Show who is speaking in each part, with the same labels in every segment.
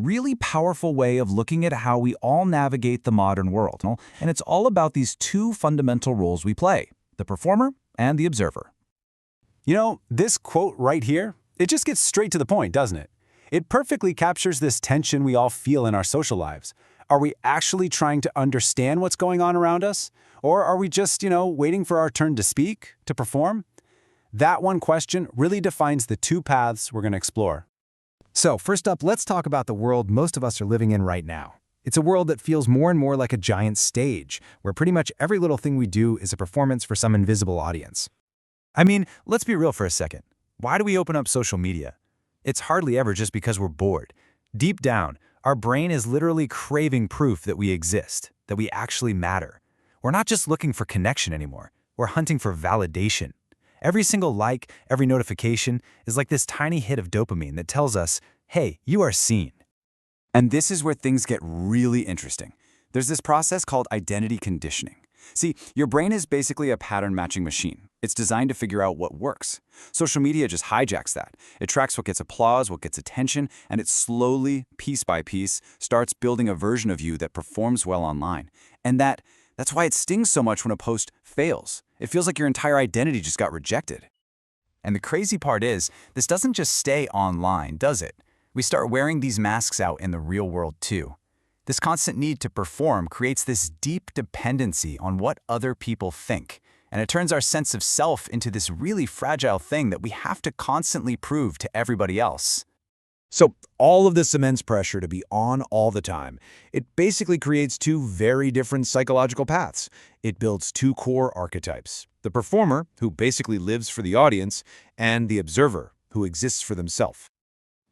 Speaker 1: Really powerful way of looking at how we all navigate the modern world. And it's all about these two fundamental roles we play, the performer and the observer.
Speaker 2: You know, this quote right here, it just gets straight to the point, doesn't it? It perfectly captures this tension we all feel in our social lives. Are we actually trying to understand what's going on around us? Or are we just, waiting for our turn to speak, to perform? That one question really defines the two paths we're going to explore.
Speaker 3: So, first up, let's talk about the world most of us are living in right now. It's a world that feels more and more like a giant stage, where pretty much every little thing we do is a performance for some invisible audience.
Speaker 1: I mean, let's be real for a second. Why do we open up social media? It's hardly ever just because we're bored. Deep down, our brain is literally craving proof that we exist, that we actually matter. We're not just looking for connection anymore. We're hunting for validation. Every single like, every notification is like this tiny hit of dopamine that tells us, hey, you are seen.
Speaker 2: And this is where things get really interesting. There's this process called identity conditioning. See, your brain is basically a pattern-matching machine. It's designed to figure out what works. Social media just hijacks that. It tracks what gets applause, what gets attention, and it slowly, piece by piece, starts building a version of you that performs well online. And that's why it stings so much when a post fails. It feels like your entire identity just got rejected.
Speaker 1: And the crazy part is, this doesn't just stay online, does it? We start wearing these masks out in the real world too. This constant need to perform creates this deep dependency on what other people think, and it turns our sense of self into this really fragile thing that we have to constantly prove to everybody else.
Speaker 4: So all of this immense pressure to be on all the time, it basically creates two very different psychological paths. It builds two core archetypes: the performer, who basically lives for the audience, and the observer, who exists for themselves.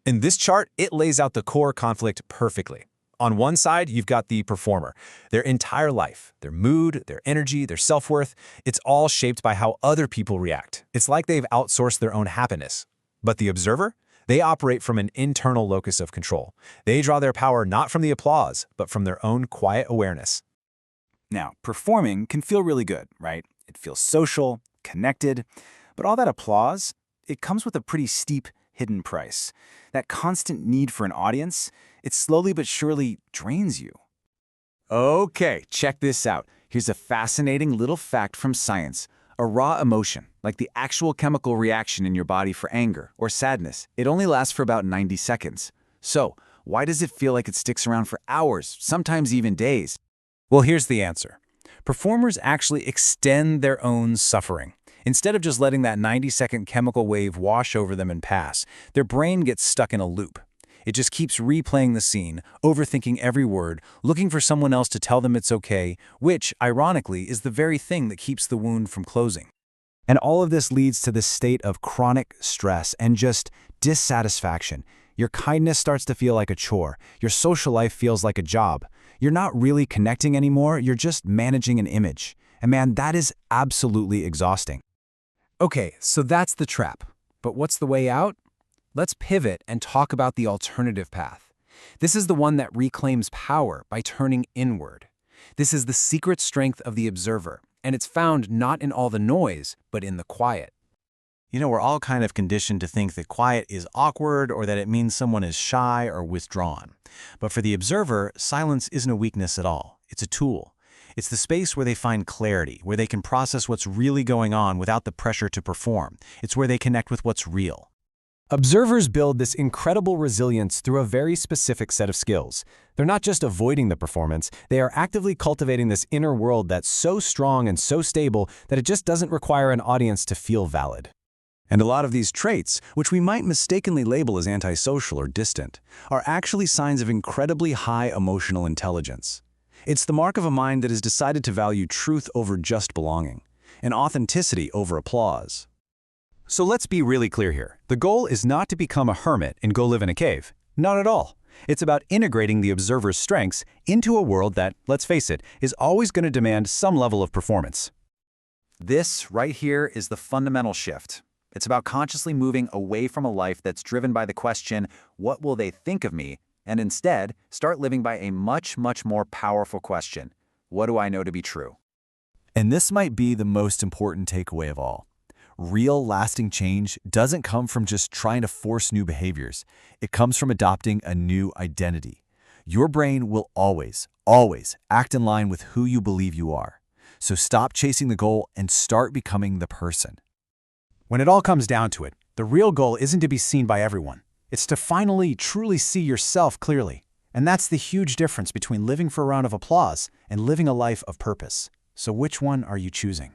Speaker 3: In this chart, it lays out the core conflict perfectly. On one side, you've got the performer. Their entire life, their mood, their energy, their self-worth, it's all shaped by how other people react. It's like they've outsourced their own happiness. But the observer? They operate from an internal locus of control. They draw their power not from the applause, but from their own quiet awareness.
Speaker 2: Now, performing can feel really good, right? It feels social, connected, but all that applause, it comes with a pretty steep hidden price. That constant need for an audience, it slowly but surely drains you. Okay, check this out. Here's a fascinating little fact from science. A raw emotion, like the actual chemical reaction in your body for anger or sadness, it only lasts for about 90 seconds. So, why does it feel like it sticks around for hours, sometimes even days?
Speaker 1: Well, here's the answer. Performers actually extend their own suffering. Instead of just letting that 90-second chemical wave wash over them and pass, their brain gets stuck in a loop. It just keeps replaying the scene, overthinking every word, looking for someone else to tell them it's okay, which, ironically, is the very thing that keeps the wound from closing.
Speaker 3: And all of this leads to this state of chronic stress and just dissatisfaction. Your kindness starts to feel like a chore. Your social life feels like a job. You're not really connecting anymore, you're just managing an image. And man, that is absolutely exhausting. Okay, so that's the trap. But what's the way out? Let's pivot and talk about the alternative path. This is the one that reclaims power by turning inward. This is the secret strength of the observer, and it's found not in all the noise, but in the quiet.
Speaker 1: You know, we're all kind of conditioned to think that quiet is awkward or that it means someone is shy or withdrawn. But for the observer, silence isn't a weakness at all. It's a tool. It's the space where they find clarity, where they can process what's really going on without the pressure to perform. It's where they connect with what's real.
Speaker 3: Observers build this incredible resilience through a very specific set of skills. They're not just avoiding the performance, they are actively cultivating this inner world that's so strong and so stable that it just doesn't require an audience to feel valid.
Speaker 4: And a lot of these traits, which we might mistakenly label as antisocial or distant, are actually signs of incredibly high emotional intelligence. It's the mark of a mind that has decided to value truth over just belonging, and authenticity over applause.
Speaker 3: So let's be really clear here. The goal is not to become a hermit and go live in a cave. Not at all. It's about integrating the observer's strengths into a world that, let's face it, is always going to demand some level of performance.
Speaker 2: This right here is the fundamental shift. It's about consciously moving away from a life that's driven by the question, what will they think of me? And instead, start living by a much, much more powerful question. What do I know to be true?
Speaker 1: And this might be the most important takeaway of all. Real, lasting change doesn't come from just trying to force new behaviors. It comes from adopting a new identity. Your brain will always, always act in line with who you believe you are. So stop chasing the goal and start becoming the person.
Speaker 3: When it all comes down to it, the real goal isn't to be seen by everyone. It's to finally, truly see yourself clearly. And that's the huge difference between living for a round of applause and living a life of purpose. So which one are you choosing?